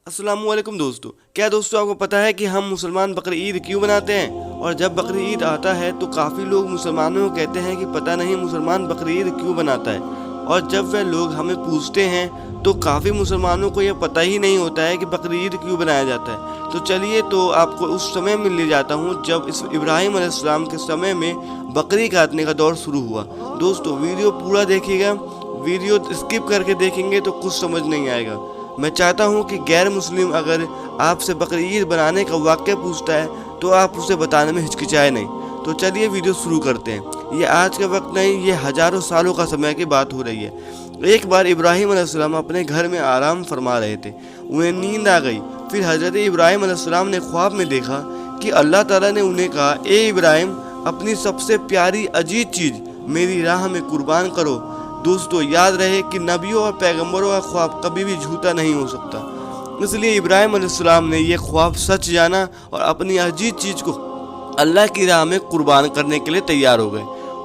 अस्सलाम वालेकुम दोस्तों। क्या दोस्तों आपको पता है कि हम मुसलमान बकरी ईद क्यों बनाते हैं? और जब बकरी ईद आता है तो काफ़ी लोग मुसलमानों को कहते हैं कि पता नहीं मुसलमान बकरी ईद क्यों बनाता है। और जब वह लोग हमें पूछते हैं तो काफ़ी मुसलमानों को यह पता ही नहीं होता है कि बकरी ईद क्यों बनाया जाता है। तो चलिए तो आपको उस समय में ले जाता हूँ जब इस इब्राहिम अलैहिस्सलाम के समय में बकरी काटने का दौर शुरू हुआ। दोस्तों वीडियो पूरा देखिएगा, वीडियो स्किप करके देखेंगे तो कुछ समझ नहीं आएगा। मैं चाहता हूं कि गैर मुस्लिम अगर आपसे बकरी ईद बनाने का वाक़या पूछता है तो आप उसे बताने में हिचकिचाए नहीं। तो चलिए वीडियो शुरू करते हैं। ये आज का वक्त नहीं, ये हज़ारों सालों का समय की बात हो रही है। एक बार इब्राहिम अलैहिस्सलाम अपने घर में आराम फरमा रहे थे, उन्हें नींद आ गई। फिर हज़रत इब्राहिम अलैहिस्सलाम ने ख्वाब में देखा कि अल्लाह ताला ने उन्हें कहा, ए इब्राहिम, अपनी सबसे प्यारी अजीज चीज़ मेरी राह में कुर्बान करो। दोस्तों याद रहे कि नबियों और पैगंबरों का ख्वाब कभी भी झूठा नहीं हो सकता। इसलिए इब्राहिम अलैहिस्सलाम ने यह ख्वाब सच जाना और अपनी अजीज चीज़ को अल्लाह की राह में कुर्बान करने के लिए तैयार हो गए।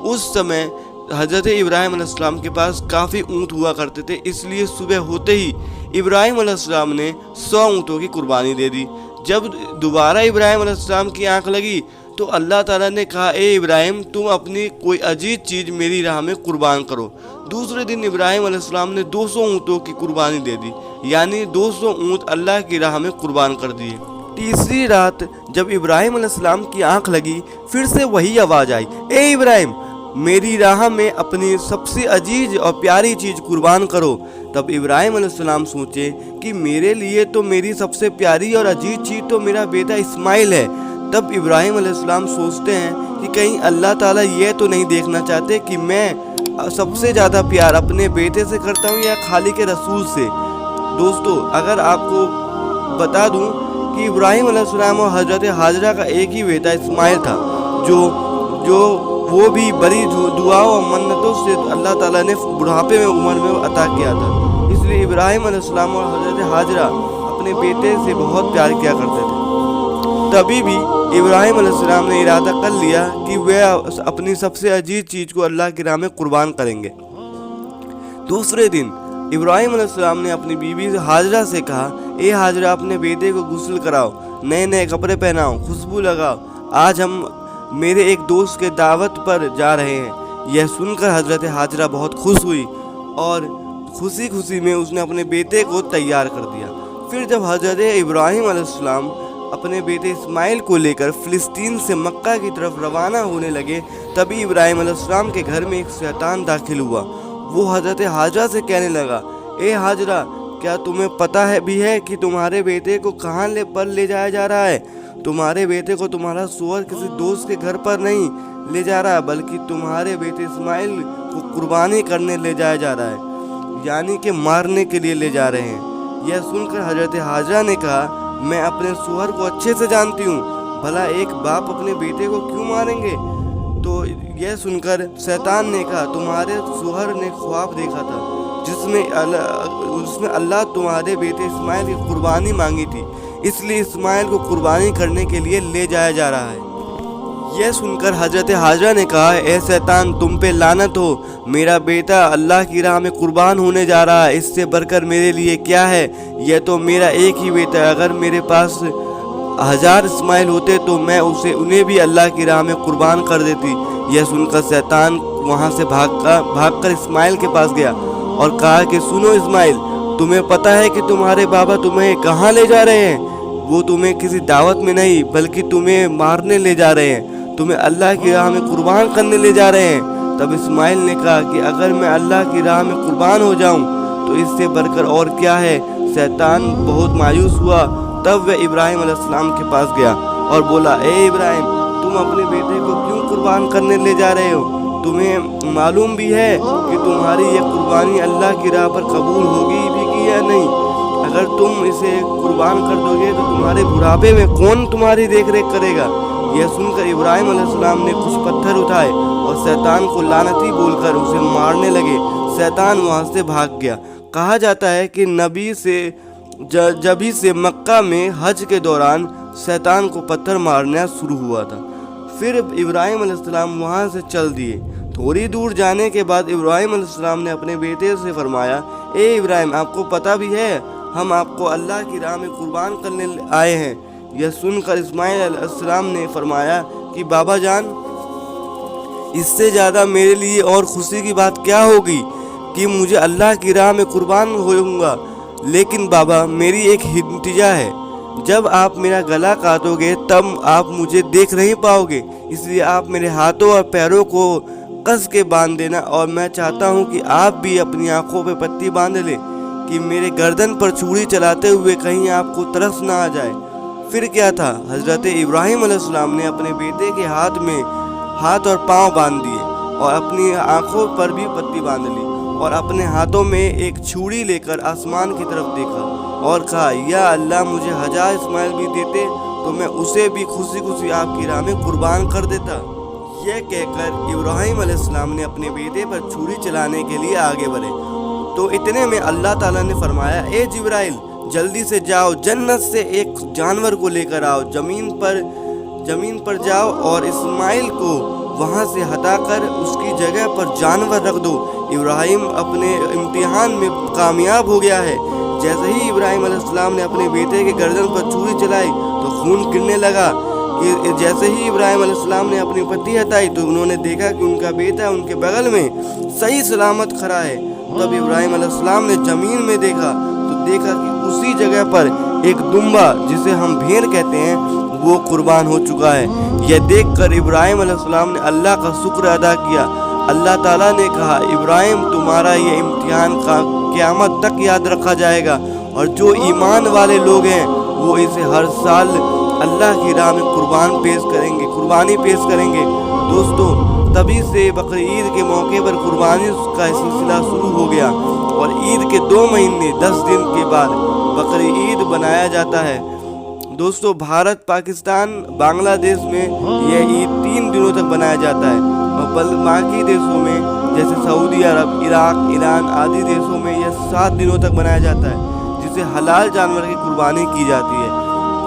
उस समय हज़रत इब्राहिम अलैहिस्सलाम के पास काफ़ी ऊँट हुआ करते थे, इसलिए सुबह होते ही इब्राहिम अलैहिस्सलाम ने 100 ऊँटों की कुर्बानी दे दी। जब दोबारा इब्राहिम अलैहिस्सलाम की आँख लगी तो अल्लाह ताला ने कहा, ए इब्राहिम, तुम अपनी कोई अजीज चीज़ मेरी राह में कुर्बान करो। दूसरे दिन इब्राहिम अलैहिस्सलाम ने 200 ऊँटों की कुर्बानी दे दी, यानी 200 ऊँट अल्लाह की राह में कुर्बान कर दिए। तीसरी रात जब इब्राहिम अलैहिस्सलाम की आंख लगी, फिर से वही आवाज़ आई, ए इब्राहिम, मेरी राह में अपनी सबसे अजीज और प्यारी चीज़ कुर्बान करो। तब इब्राहिम अलैहिस्सलाम सोचे कि मेरे लिए तो मेरी सबसे प्यारी और अजीज चीज़ तो मेरा बेटा इस्माइल है। तब इब्राहिम अलैहिस्सलाम सोचते हैं कि कहीं अल्लाह ताला ये तो नहीं देखना चाहते कि मैं सबसे ज़्यादा प्यार अपने बेटे से करता हूँ या खाली के रसूल से। दोस्तों अगर आपको बता दूँ कि इब्राहिम अलैहिस्सलाम और हज़रत हाजरा का एक ही बेटा इस्माइल था, जो वो भी बड़ी दुआओं और मन्नतों से अल्लाह ताला ने बुढ़ापे में उम्र में अता किया था। इसलिए इब्राहिम अलैहिस्सलाम और हज़रत हाजरा अपने बेटे से बहुत प्यार किया करते थे। तभी भी इब्राहिम अलैहिस्सलाम ने इरादा कर लिया कि वे अपनी सबसे अजीज चीज़ को अल्लाह की राह में कुर्बान करेंगे। दूसरे दिन इब्राहिम अलैहिस्सलाम ने अपनी बीवी हाजरा से कहा, ए हाजरा, अपने बेटे को गुस्ल कराओ, नए नए कपड़े पहनाओ, खुशबू लगाओ, आज हम मेरे एक दोस्त के दावत पर जा रहे हैं। यह सुनकर हज़रत हाजरा बहुत खुश हुई और खुशी खुशी में उसने अपने बेटे को तैयार कर दिया। फिर जब हज़रत इब्राहिम अलैहिस्सलाम अपने बेटे इस्माइल को लेकर फ़िलिस्तीन से मक्का की तरफ रवाना होने लगे, तभी इब्राहिम अलैहिस्सलाम के घर में एक शैतान दाखिल हुआ। वो हज़रत हाजरा से कहने लगा, ए हाजरा, क्या तुम्हें पता है भी है कि तुम्हारे बेटे को कहाँ ले जाया जा रहा है? तुम्हारे बेटे को तुम्हारा शौहर किसी दोस्त के घर पर नहीं ले जा रहा, बल्कि तुम्हारे बेटे इस्माइल को कुर्बानी करने ले जाया जा रहा है, यानी कि मारने के लिए ले जा रहे हैं। यह सुनकर हज़रत हाजरा ने कहा, मैं अपने शौहर को अच्छे से जानती हूँ, भला एक बाप अपने बेटे को क्यों मारेंगे? तो यह सुनकर शैतान ने कहा, तुम्हारे शौहर ने ख्वाब देखा था जिसमें अल्लाह तुम्हारे बेटे इस्माइल की कुर्बानी मांगी थी, इसलिए इस्माइल को कुर्बानी करने के लिए ले जाया जा रहा है। यह सुनकर हज़रत हाजरा ने कहा, ए शैतान, तुम पे लानत हो, मेरा बेटा अल्लाह की राह में कुर्बान होने जा रहा है, इससे बढ़कर मेरे लिए क्या है? यह तो मेरा एक ही बेटा है, अगर मेरे पास 1000 इस्माइल होते तो मैं उन्हें भी अल्लाह की राह में कुर्बान कर देती। यह सुनकर शैतान वहाँ से भागकर इस्माइल के पास गया और कहा कि सुनो इस्माइल, तुम्हें पता है कि तुम्हारे बाबा तुम्हें कहाँ ले जा रहे हैं? वो तुम्हें किसी दावत में नहीं बल्कि तुम्हें मारने ले जा रहे हैं, तुम्हें अल्लाह की राह में कुर्बान करने ले जा रहे हैं। तब इस्माइल ने कहा कि अगर मैं अल्लाह की राह में कुर्बान हो जाऊं तो इससे बढ़कर और क्या है? शैतान बहुत मायूस हुआ। तब वह इब्राहिम अलैहिस्सलाम के पास गया और बोला, ए इब्राहिम, तुम अपने बेटे को क्यों कुर्बान करने ले जा रहे हो? तुम्हें मालूम भी है कि तुम्हारी यह कुर्बानी अल्लाह की राह पर कबूल होगी भी कि या नहीं? अगर तुम इसे कुर्बान कर दोगे तो तुम्हारे बुढ़ापे में कौन तुम्हारी देख रेख करेगा? यह सुनकर इब्राहिम अलैहिस्सलाम ने कुछ पत्थर उठाए और शैतान को लानती बोलकर उसे मारने लगे। शैतान वहाँ से भाग गया। कहा जाता है कि नबी से जभी से मक्का में हज के दौरान शैतान को पत्थर मारना शुरू हुआ था। फिर इब्राहिम अलैहिस्सलाम वहाँ से चल दिए। थोड़ी दूर जाने के बाद इब्राहिम अलैहिस्सलाम ने अपने बेटे से फरमाया, ए इब्राहिम, आपको पता भी है ہم آپ کو اللہ کی راہ میں قربان کرنے آئے ہیں۔ یہ سن کر اسماعیل علیہ السلام نے فرمایا کہ بابا جان، اس سے زیادہ میرے لیے اور خوشی کی بات کیا ہوگی کہ مجھے اللہ کی راہ میں قربان ہوں گا، لیکن بابا میری ایک التجا ہے، جب آپ میرا گلا کاٹو گے تب آپ مجھے دیکھ نہیں پاؤ گے، اس لیے آپ میرے ہاتھوں اور پیروں کو کس کے باندھ دینا، اور میں چاہتا ہوں کہ آپ بھی اپنی آنکھوں پہ پٹی باندھ لیں کہ میرے گردن پر چھری چلاتے ہوئے کہیں آپ کو ترس نہ آ جائے۔ پھر کیا تھا، حضرت ابراہیم علیہ السلام نے اپنے بیٹے کے ہاتھ میں ہاتھ اور پاؤں باندھ دیے اور اپنی آنکھوں پر بھی پٹی باندھ لی، اور اپنے ہاتھوں میں ایک چھری لے کر آسمان کی طرف دیکھا اور کہا، یا اللہ مجھے 1000 اسماعیل بھی دیتے تو میں اسے بھی خوشی خوشی آپ کی راہ میں قربان کر دیتا۔ یہ کہہ کر ابراہیم علیہ السلام نے اپنے بیٹے پر چھری چلانے کے لیے آگے بڑھے تو اتنے میں اللہ تعالیٰ نے فرمایا، اے جبرائیل جلدی سے جاؤ، جنت سے ایک جانور کو لے کر آؤ، زمین پر جاؤ اور اسماعیل کو وہاں سے ہٹا کر اس کی جگہ پر جانور رکھ دو۔ ابراہیم اپنے امتحان میں کامیاب ہو گیا ہے۔ جیسے ہی ابراہیم علیہ السلام نے اپنے بیٹے کے گردن پر چھری چلائی تو خون گرنے لگا۔ جیسے ہی ابراہیم علیہ السلام نے اپنی پٹی ہٹائی تو انہوں نے دیکھا کہ ان کا بیٹا ان کے بغل میں صحیح سلامت کھڑا ہے۔ تب ابراہیم علیہ السلام نے زمین میں دیکھا تو دیکھا کہ اسی جگہ پر ایک دمبا، جسے ہم بھیڑ کہتے ہیں، وہ قربان ہو چکا ہے۔ یہ دیکھ کر ابراہیم علیہ السلام نے اللہ کا شکر ادا کیا۔ اللہ تعالیٰ نے کہا، ابراہیم تمہارا یہ امتحان قیامت تک یاد رکھا جائے گا، اور جو ایمان والے لوگ ہیں وہ اسے ہر سال اللہ کی راہ میں قربانی پیش کریں گے۔ دوستو، تبھی سے بقرعید کے موقع پر قربانی کا سلسلہ شروع ہو گیا، اور عید کے 2 مہینے 10 دن کے بعد بقرعید منایا جاتا ہے۔ دوستو، بھارت، پاکستان، بنگلہ دیش میں یہ عید 3 دنوں تک منایا جاتا ہے، اور باقی دیشوں میں جیسے سعودی عرب، عراق، ایران آدی دیشوں میں یہ 7 دنوں تک منایا جاتا ہے، جسے حلال جانور کی قربانی کی جاتی ہے۔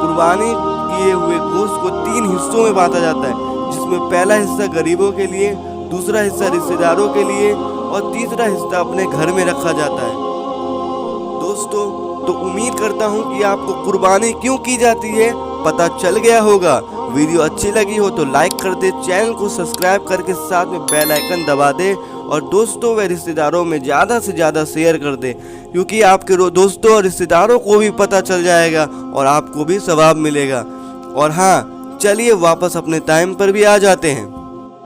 قربانی کیے ہوئے گوشت کو 3 حصوں میں بانٹا جاتا ہے، جس میں پہلا حصہ غریبوں کے لیے، دوسرا حصہ رشتہ داروں کے لیے، اور تیسرا حصہ اپنے گھر میں رکھا جاتا ہے۔ دوستو، تو امید کرتا ہوں کہ آپ کو قربانی کیوں کی جاتی ہے پتہ چل گیا ہوگا۔ ویڈیو اچھی لگی ہو تو لائک کر دے، چینل کو سبسکرائب کر کے ساتھ میں بیل آئیکن دبا دے، اور دوستوں و رشتہ داروں میں زیادہ سے زیادہ شیئر کر دے، کیونکہ آپ کے دوستوں اور رشتہ داروں کو بھی پتہ چل جائے گا اور آپ کو بھی ثواب ملے گا۔ اور ہاں، چلیے واپس اپنے ٹائم پر بھی آ جاتے ہیں۔